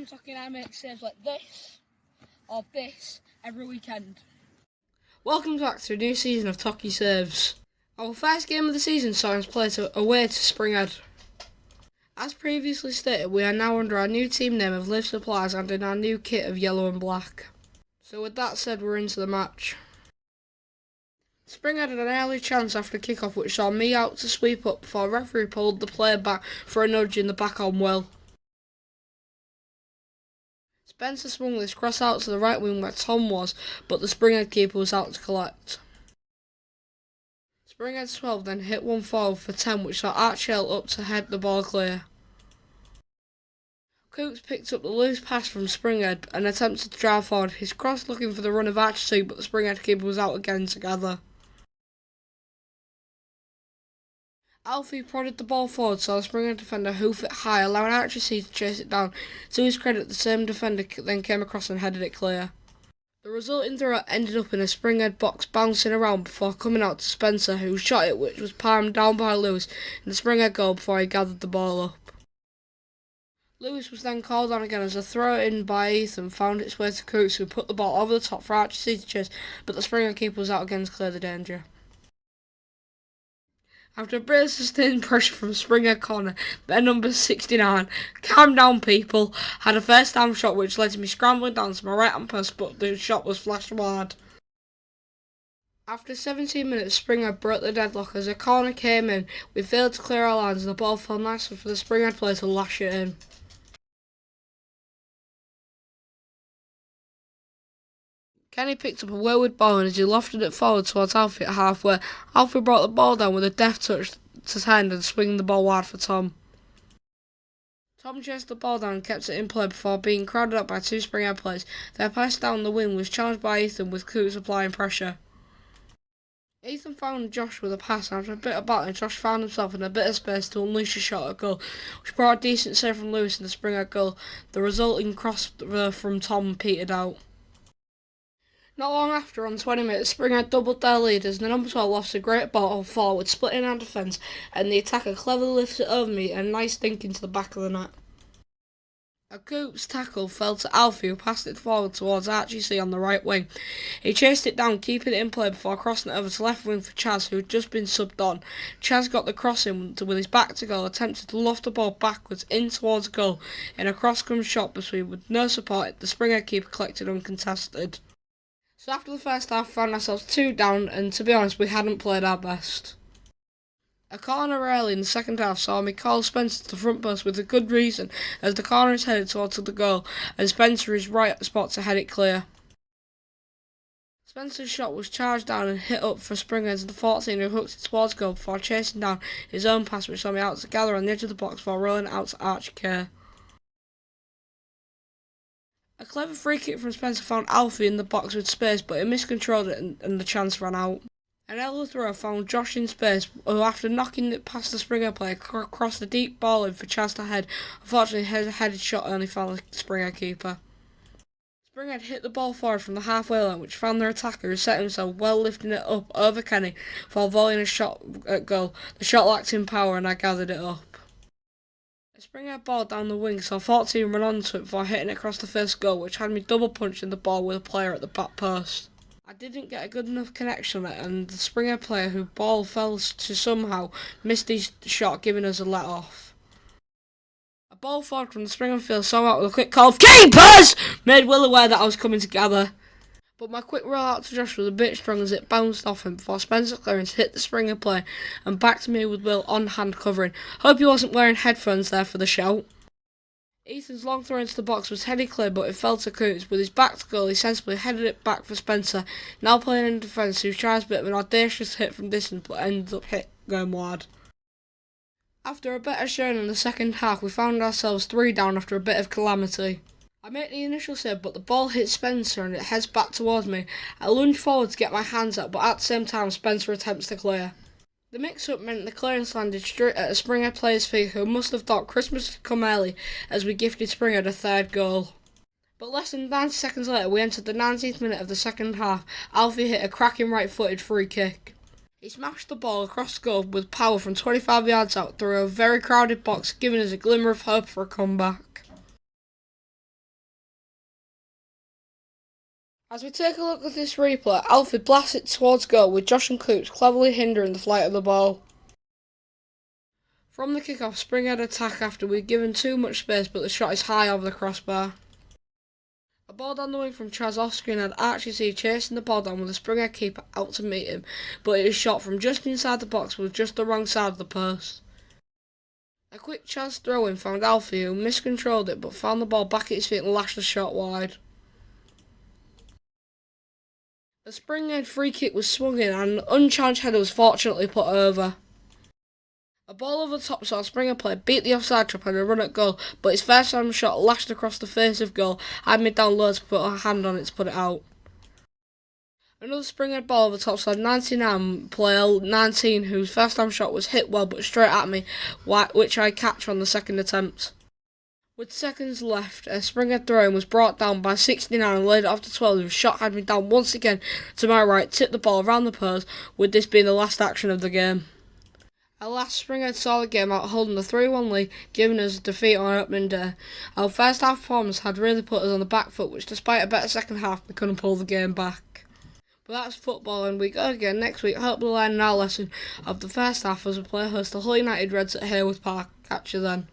I'm Tocky and I make saves like this, or this, every weekend. Welcome back to a new season of Tocky Saves. Our first game of the season saw us play away to Springhead. As previously stated, we are now under our new team name of LIV Supplies and in our new kit of yellow and black. So with that said, we're into the match. Springhead had an early chance after kick-off which saw me out to sweep up before referee pulled the player back for a nudge in the back on Will. Spencer swung this cross out to the right wing where Tom was, but the Springhead keeper was out to collect. Springhead's 12 then hit one forward for 10 which saw Archie up to head the ball clear. Coops picked up the loose pass from Springhead and attempted to drive forward, his cross looking for the run of Archie C, but the Springhead keeper was out again together. Alfie prodded the ball forward so the Springhead defender hoof it high, allowing Archie C to chase it down. To his credit, the same defender then came across and headed it clear. The resulting throw ended up in a Springhead box bouncing around before coming out to Spencer, who shot it, which was palmed down by Lewis in the Springhead goal before he gathered the ball up. Lewis was then called on again as a throw in by Ethan found its way to Coops, who put the ball over the top for Archie C to chase, but the Springhead keeper was out again to clear the danger. After a bit of sustained pressure from Springhead corner, their number 69, calm down people, had a first time shot which led to me scrambling down to my right hand post, but the shot was flashed wide. After 17 minutes, Springhead broke the deadlock as a corner came in. We failed to clear our lines and the ball fell nicely for the Springhead player to lash it in. Kenny picked up a wayward ball and as he lofted it forward towards Alfie at halfway, Alfie brought the ball down with a deft touch to hand and swinging the ball wide for Tom. Tom chased the ball down and kept it in play before being crowded up by two Springhead players. Their pass down the wing was challenged by Ethan with Coops applying pressure. Ethan found Josh with a pass and after a bit of battling, Josh found himself in a bit of space to unleash a shot at goal, which brought a decent save from Lewis in the Springhead goal. The resulting cross from Tom petered out. Not long after, on 20 minutes, Springhead doubled their lead as the number 12 lost a great ball forward, splitting our defence, and the attacker cleverly lifted it over me and a nice dink into the back of the net. A Coops tackle fell to Alfie, who passed it forward towards Archie C on the right wing. He chased it down, keeping it in play before crossing it over to left wing for Chaz, who had just been subbed on. Chaz got the cross in with his back to goal, attempted to loft the ball backwards in towards goal. In a cross-come shot between with no support, the Springhead keeper collected uncontested. So after the first half, we found ourselves 2 down, and to be honest, we hadn't played our best. A corner early in the second half saw me call Spencer to the front post with a good reason, as the corner is headed towards the goal, and Spencer is right at the spot to head it clear. Spencer's shot was charged down and hit up for Springhead and the 14 who hooked it towards goal before chasing down his own pass, which saw me out to gather on the edge of the box before rolling it out to Archie K. A clever free kick from Spencer found Alfie in the box with space, but he miscontrolled it and the chance ran out. An elbow throw found Josh in space, who after knocking it past the Springhead player crossed the deep ball in for Chaz to head. Unfortunately, his headed shot only found the Springhead keeper. Springhead hit the ball forward from the halfway line, which found their attacker, who set himself well lifting it up over Kenny while volleying a shot at goal. The shot lacked in power and I gathered it up. A Springhead ball down the wing saw 14 run onto it before hitting it across the first goal, which had me double punching the ball with a player at the back post. I didn't get a good enough connection on it, and the Springhead player whose ball fell to somehow missed his shot, giving us a let off. A ball forward from the Springhead field saw out with a quick call of keepers! Made Will aware that I was coming together. But my quick roll out to Josh was a bit strong as it bounced off him before Spencer's clearance hit the Springhead player and back to me with Will on hand covering. Hope he wasn't wearing headphones there for the shout. Ethan's long throw into the box was headed clear, but it fell to Coops. With his back to goal, he sensibly headed it back for Spencer, now playing in defence, who tries a bit of an audacious hit from distance but ends up going wide. After a better showing in the second half, we found ourselves 3 down after a bit of calamity. I make the initial save, but the ball hits Spencer and it heads back towards me. I lunge forward to get my hands up, but at the same time Spencer attempts to clear. The mix-up meant the clearance landed straight at a Springhead player's feet, who must have thought Christmas had come early as we gifted Springhead a 3rd goal. But less than 90 seconds later, we entered the 19th minute of the second half. Alfie hit a cracking right-footed free kick. He smashed the ball across the goal with power from 25 yards out through a very crowded box, giving us a glimmer of hope for a comeback. As we take a look at this replay, Alfie blasts it towards goal with Josh and Coops cleverly hindering the flight of the ball. From the kick-off, Springhead attack after we've given too much space, but the shot is high over the crossbar. A ball down the wing from Chaz off screen had Archie C chasing the ball down with the Springhead keeper out to meet him, but it is shot from just inside the box with just the wrong side of the post. A quick Chaz throw-in found Alfie, who miscontrolled it but found the ball back at his feet and lashed the shot wide. The Springhead free kick was swung in and an unchallenged header was fortunately put over. A ball over the top saw a Springhead player beat the offside trap and a run at goal, but his first time shot lashed across the face of goal, had me down low to put a hand on it to put it out. Another Springhead ball over the top side 99 player 19, whose first time shot was hit well but straight at me, which I catch on the second attempt. With seconds left, a Springhead throw-in was brought down by 69 and laid it off to 12, whose shot had me down once again to my right, tipped the ball around the post, with this being the last action of the game. At last, Springhead saw the game out holding the 3-1 lead, giving us a defeat on opening day. Our first half performance had really put us on the back foot, which despite a better second half, we couldn't pull the game back. But that's football, and we go again next week, hopefully learning our lesson of the first half as we play host to Hull United Reds at Hayworth Park. Catch you then.